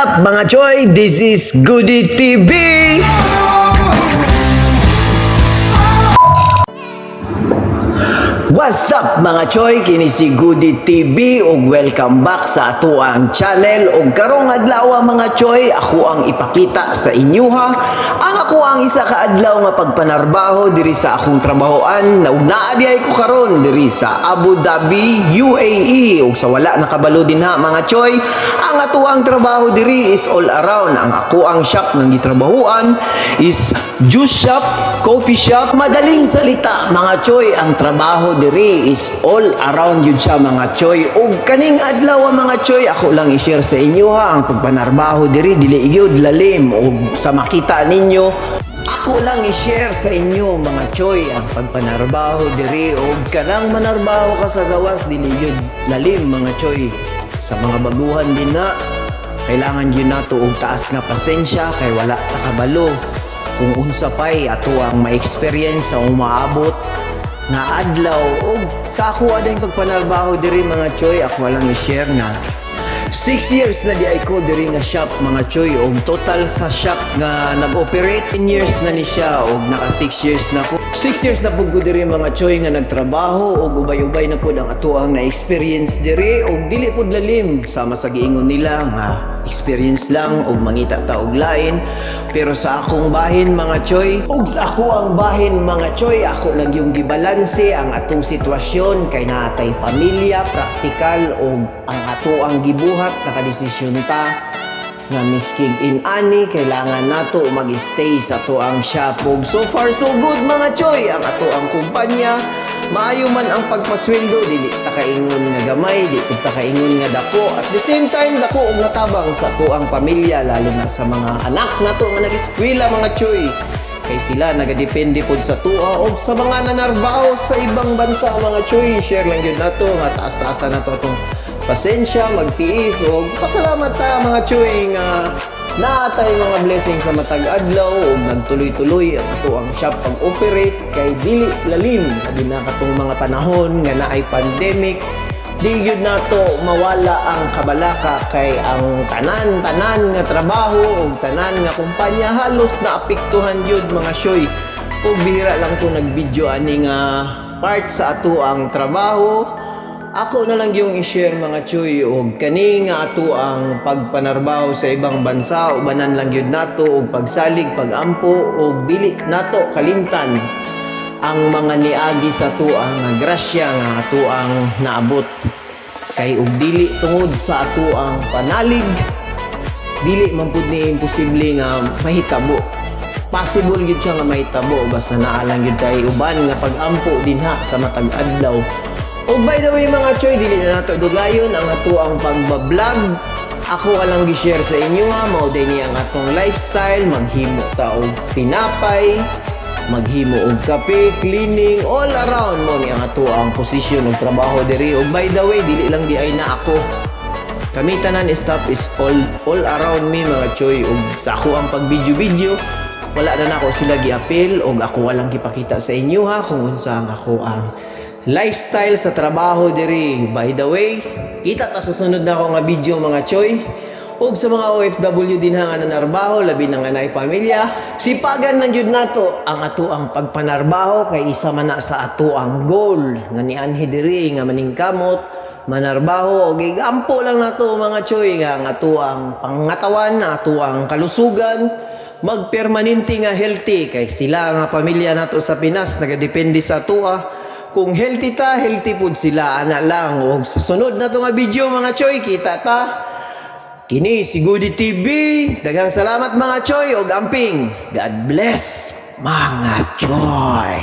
up mga choy? This is Goody TV. What's up mga choy? Kini si Goody TV ug welcome back sa ato ang channel. Ug karong adlaw mga choy, ako ang ipakita sa inyo ha. Ang ako ang isa ka adlaw nga pagpanarbaho diri sa akong trabahoan. Naa diay ko karon diri sa Abu Dhabi, UAE. Ug sa wala nakabalo din ha mga choy, ang ato ang trabaho diri is all around. Ang ako ang shop nga gitrabahoan is juice shop, coffee shop. Madaling salita mga choy, ang trabaho diri is all around yun siya mga choy. Ug kaning adlaw mga choy, ako lang i-share sa inyo ha ang pagpanarbaho diri dili gyud lalim. Ug sa makita ninyo, ako lang i-share sa inyo mga choy ang pagpanarbaho diri. Ug kanang manarbaho ka sa gawas dili gyud lalim mga choy. Sa mga baguhan din na kailangan yun nato og taas nga pasensya kay wala ta kabalo kung unsa pay ato ang ma-experience sa umaabot na adlaw. Og sa ako ading pagpanarbaho diri mga choy, ako lang i-share na 6 years na di ay ko diri nga shop mga choy. Og total sa shop nga nag-operate 10 years na ni siya. Og naka 6 years na ko. 6 years na pud ko diri mga choy nga nagtrabaho. Og ubay-ubay na pud ang ato ang na-experience diri. Og dili pud lalim sama sa giingon nila nga experience lang og mangita ta og lain. Pero sa akong bahin mga choy, og sa ako ang bahin mga choy, ako lang yung gibalanse ang atong sitwasyon kay natay pamilya, praktikal og ang ato ang gibuhat nakadesisyon ta nga miskig in-ani kailangan nato mag-stay sa ato ang shop. Og so far so good mga choy, ang ato ang kumpanya maayo man ang pagpasweldo, dili ta kaingon nga gamay, dili ta kaingon nga dako. At the same time dako og natabang sa ato ang pamilya, lalo na sa mga anak nato nga nag-eskwela mga choy. Kay sila nagadepende pod sa tuwa. Og sa mga nanarbaho sa ibang bansa mga choy, share lang gyud nato nga taas-taasan nato atong pasensya, magtiis. Og pasalamat ta mga choy nga naatay mga blessings sa matag adlaw ug nagtuloy-tuloy ang ato ang shop pag-operate kay dili lalim abi na katong mga panahon nga naay pandemic. Di gyud nato mawala ang kabalaka kay ang tanan nga trabaho ug tanan nga kumpanya halos naapektuhan gyud mga shoy. Ug bihira lang ko nag-video ani nga part sa ato ang trabaho. Ako na lang yung i-share mga choy. Og kani nga ato ang pagpanarbaho sa ibang bansa, ubanan lang yun nato og pagsalig, pagampo og dili nato kalimtan ang mga niagi sa ato ang grasya nga ato ang naabot. Kay og dili tungod sa ato ang panalig, dili man pud ni imposible nga mahitabo. Possible gid siya nga mahitabo basta naa lang gid kay uban nga pagampo dinha sa matag adlaw. Oh, by the way mga choy, dili na nato dugayon ang ato ang pagbablog. Ako alang gi-share sa inyo ha, mao day ni ang atong lifestyle, maghimo ta og tinapay, maghimo og kape, cleaning, all around mo ni ang ato ang posisyon og trabaho diri. Og by the way, dili lang di ay na ako. Kami tanan staff is all around me mga choy. Og sa ako ang pag-video, wala na nako sila gi-appeal og ako walang gipakita sa inyo ha kung unsa ang ako ang lifestyle sa trabaho diri. By the way, kita ta sa sunod na ako nga video mga choy. Ug sa mga OFW din nga nanarbaho, labi na nga naay pamilya, sipagan na jud nato ang ato ang pagpanarbaho kay isa man na sa ato ang goal nga nianhi diri nga maningkamot, manarbaho og igampo lang nato mga choy nga ang ato ang pangatawan, ato ang kalusugan magpermanente nga healthy. Kay sila nga pamilya nato sa Pinas nagadepende sa ato. Kung healthy ta, healthy food sila, ana lang. O sa sunod na to nga video mga choy, kita ta. Kini si Goody TV. Daghang salamat mga choy o amping. God bless mga choy.